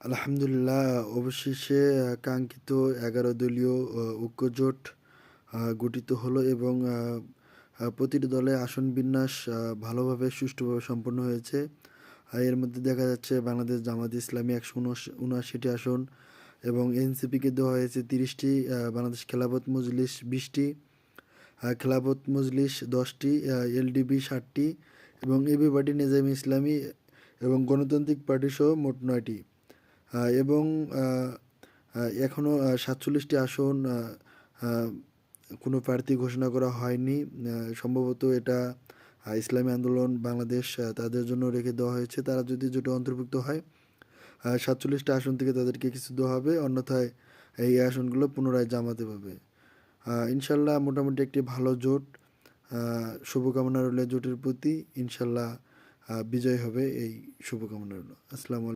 আলহামদুলিল্লাহ, অবশেষে কাঙ্ক্ষিত ১১ দলীয় ঐক্যজোট গঠিত হলো এবং প্রতিটি দলে আসন বিন্যাস ভালোভাবে সুষ্ঠুভাবে সম্পন্ন হয়েছে। এর মধ্যে দেখা যাচ্ছে বাংলাদেশ জামাত ইসলামী ১৭৯টি আসন এবং এনসিপিকে দেওয়া হয়েছে ৩০টি, বাংলাদেশ খেলাফত মজলিস ২০টি, খেলাফত মজলিস ১০টি, এলডিপি ৭টি এবং এবি পার্টি নেজামে ইসলামী এবং গণতান্ত্রিক পার্টিসহ মোট ৯টি। এবং এখনও ৪৭টি আসন কোনো প্রার্থী ঘোষণা করা হয়নি। সম্ভবত এটা ইসলামী আন্দোলন বাংলাদেশ তাদের জন্য রেখে দেওয়া হয়েছে। তারা যদি জোটে অন্তর্ভুক্ত হয় ৪৭টা আসন থেকে তাদেরকে কিছু দেওয়া হবে, অন্যথায় এই আসনগুলো পুনরায় জামাতে পাবে। ইনশাল্লাহ মোটামুটি একটি ভালো জোট। শুভকামনা রইল জোটের প্রতি। ইনশাল্লাহ বিজয় হবে, এই শুভকামনা রইল। আসসালামু আলাইকুম।